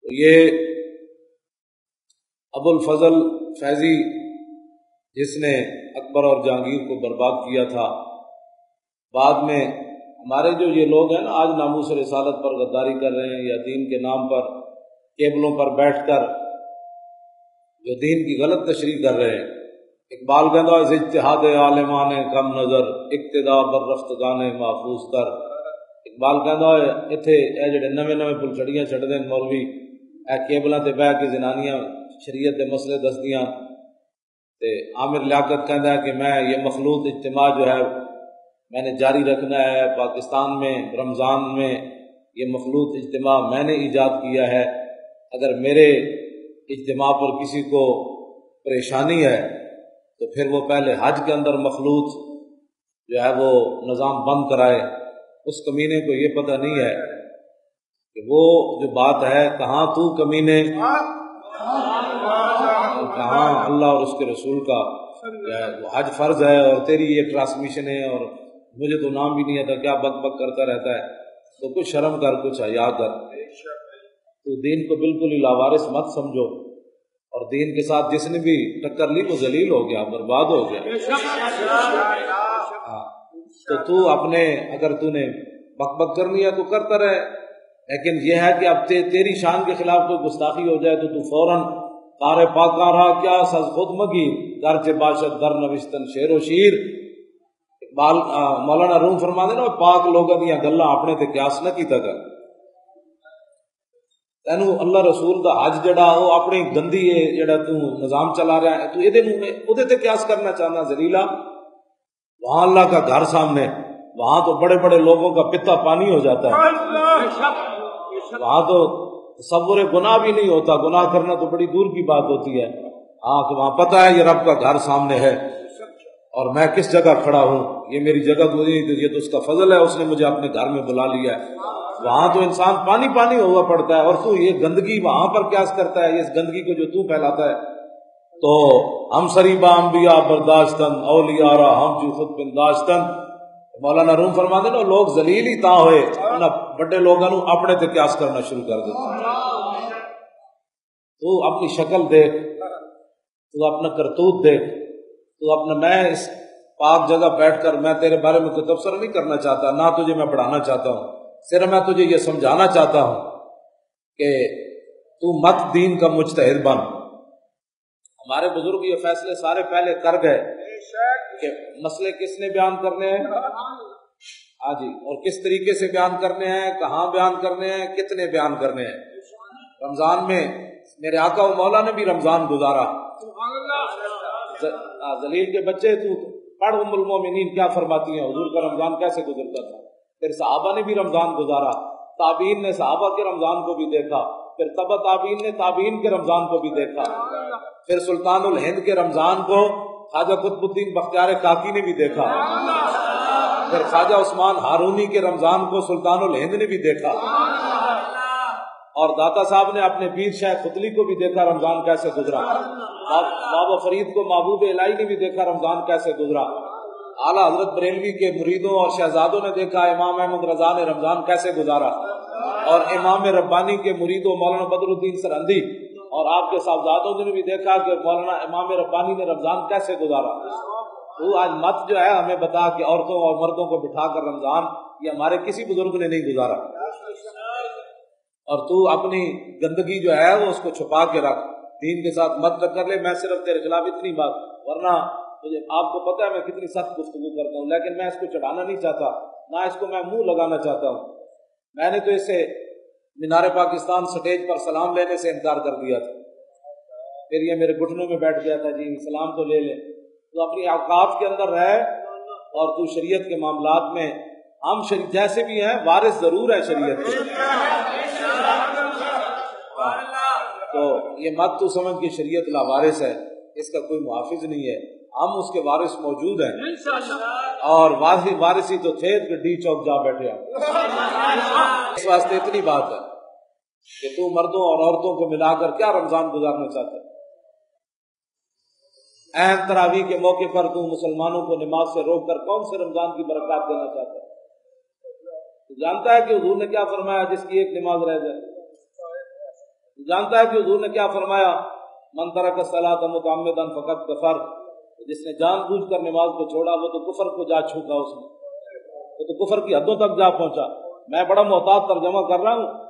تو یہ ابو الفضل فیضی جس نے اکبر اور جہانگیر کو برباد کیا تھا، بعد میں ہمارے جو یہ لوگ ہیں نا آج ناموس رسالت پر غداری کر رہے ہیں یا دین کے نام پر کیبلوں پر بیٹھ کر جو دین کی غلط تشریح کر رہے ہیں، اقبال کہتا ہے اجتہاد عالمان کم نظر اقتدا بر رفتگان محفوظ کر۔ اقبال کہتا ہے اتنے اے جڑے نویں پلچڑیاں چھڑ دیں مولوی، اے کیبلاں تے بہ کے زنانیاں شریعت دے مسئلے دسدیاں، تے عامر لیاقت کہتا ہے کہ میں یہ مخلوط اجتماع جو ہے میں نے جاری رکھنا ہے پاکستان میں رمضان میں، یہ مخلوط اجتماع میں نے ایجاد کیا ہے، اگر میرے اجتماع پر کسی کو پریشانی ہے تو پھر وہ پہلے حج کے اندر مخلوط جو ہے وہ نظام بند کرائے۔ اس کمینے کو یہ پتہ نہیں ہے کہ وہ جو بات ہے کہاں تو کمینے، کہاں اللہ اور اس کے رسول کا جو ہے وہ حج فرض ہے اور تیری یہ ٹرانسمیشن ہے اور مجھے تو نام بھی نہیں آتا، کیا بک بک کرتا رہتا ہے۔ تو کچھ شرم کر، کچھ حیا کر، تو دین کو بالکل ہی لاوارث مت سمجھو، اور دین کے ساتھ جس نے بھی ٹکر لی وہ ذلیل ہو گیا، برباد ہو گیا۔ تو اپنے اگر تو نے بک بک کرنی ہے تو کرتا رہے، لیکن یہ ہے کہ اب تیری شان کے خلاف کوئی گستاخی ہو جائے تو فوراً کار پاکاں رہا کیا سز خود مگی گرچہ باشد در نوشتن شیر و شیر۔ اقبال مولانا روم فرما دے نا پاک لوگاں دیاں گلاں اپنے تے قیاس نہ کیتا کر، تینوں اللہ رسول دا حج جڑا وہ اپنی گندی ہے جڑا تو نظام چلا رہا ہے تو یہ تے قیاس کرنا چاہنا ذلیلا۔ وہاں اللہ کا گھر سامنے، وہاں تو بڑے بڑے لوگوں کا پتا پانی ہو جاتا ہے، وہاں تو تصور گناہ بھی نہیں ہوتا، گناہ کرنا تو بڑی دور کی بات ہوتی ہے۔ ہاں کہ وہاں پتہ ہے یہ رب کا گھر سامنے ہے اور میں کس جگہ کھڑا ہوں، یہ میری جگہ تو نہیں، یہ تو اس کا فضل ہے، اس نے مجھے اپنے گھر میں بلا لیا ہے۔ وہاں تو انسان پانی پانی ہوا پڑتا ہے اور تو یہ گندگی وہاں پر قیاس کرتا ہے، اس گندگی کو جو تو پھیلاتا ہے۔ تو ہم سریبا انبیاء برداشتن اولیاء را ہم جو خود بنداشتن، مولانا روم فرما دے نا لوگ ذلیل ہی تاں ہوئے انہاں بڑے لوگوں اپنے تے قیاس کرنا شروع کر دیتے۔ تو اپنی شکل دیکھ، تو اپنا کرتوت دیکھ، تو اپنا، میں اس پاک جگہ بیٹھ کر میں تیرے بارے میں کوئی تبصرہ نہیں کرنا چاہتا، نہ تجھے میں پڑھانا چاہتا ہوں، صرف میں تجھے یہ سمجھانا چاہتا ہوں کہ تو مت دین کا مجتہد بن۔ ہمارے بزرگ یہ فیصلے سارے پہلے کر گئے کہ مسئلے کس نے بیان کرنے ہیں، ہاں جی، اور کس طریقے سے بیان کرنے ہیں، کہاں بیان کرنے ہیں، کتنے بیان کرنے ہیں۔ رمضان میں میرے آقا و مولا نے بھی رمضان گزارا۔ ذلیل کے بچے تو پڑھ ام المومنین کیا فرماتی ہیں، حضور کا رمضان کیسے گزرتا تھا۔ پھر صحابہ نے بھی رمضان گزارا، تابعین نے صحابہ کے رمضان کو بھی دیکھا، پھر تبع تابعین نے تابعین کے رمضان کو بھی دیکھا، پھر سلطان الہند کے رمضان کو خواجہ قطب الدین بختیار کاکی نے بھی دیکھا، پھر خواجہ عثمان ہارونی کے رمضان کو سلطان الہند نے بھی دیکھا، اور داتا صاحب نے اپنے پیر شیخ ختلی کو بھی دیکھا رمضان کیسے گزرا، بابا فرید کو محبوب الہی نے بھی دیکھا رمضان کیسے گزرا، اعلیٰ حضرت بریلوی کے مریدوں اور شہزادوں نے دیکھا امام احمد رضا نے رمضان کیسے گزارا، اور امام ربانی کے مریدوں مولانا بدر الدین سرہندی اور آپ کے صاحبزادوں نے بھی دیکھا کہ مولانا امام ربانی نے رمضان کیسے گزارا۔ تو آج مت جو ہے ہمیں بتا کہ عورتوں اور مردوں کو بٹھا کر رمضان یہ ہمارے کسی بزرگ نے نہیں گزارا، اور تو اپنی گندگی جو ہے وہ اس کو چھپا کے رکھ، دین کے ساتھ مت ٹکر لے۔ میں صرف تیرے خلاف اتنی بات، ورنہ مجھے آپ کو پتہ ہے میں کتنی سخت گفتگو کرتا ہوں، لیکن میں اس کو چڑھانا نہیں چاہتا، نہ اس کو میں منہ لگانا چاہتا ہوں۔ میں نے تو اسے مینار پاکستان سٹیج پر سلام لینے سے انکار کر دیا تھا، پھر یہ میرے گھٹنوں میں بیٹھ گیا تھا، جی سلام تو لے لے۔ تو اپنی اوقات کے اندر رہ، اور تو شریعت کے معاملات میں ہم جیسے بھی ہیں وارث ضرور ہے شریعت کے، تو یہ مت تو سمجھ کہ شریعت لا وارث ہے، اس کا کوئی محافظ نہیں ہے، ہم اس کے وارث موجود ہیں، اور وارثی تو تھے کہ ڈی چوک جا بیٹھے آپ۔ اس واسطے اتنی بات ہے کہ تو مردوں اور عورتوں کو ملا کر کیا رمضان گزارنا چاہتا ہے۔ اہم تراویح کے موقع پر تو مسلمانوں کو نماز سے روک کر کون سے رمضان کی برکات دینا چاہتا ہے؟ تو جانتا ہے کہ حضور نے کیا فرمایا، جس کی ایک نماز رہ جائے، جانتا ہے کہ حضور نے کیا فرمایا؟ من ترک الصلاۃ متعمدا فقد کفر، جس نے جان بوجھ کر نماز کو چھوڑا وہ تو کفر کو جا چھوکا، اس نے وہ تو کفر کی حدوں تک جا پہنچا۔ میں بڑا محتاط ترجمہ کر رہا ہوں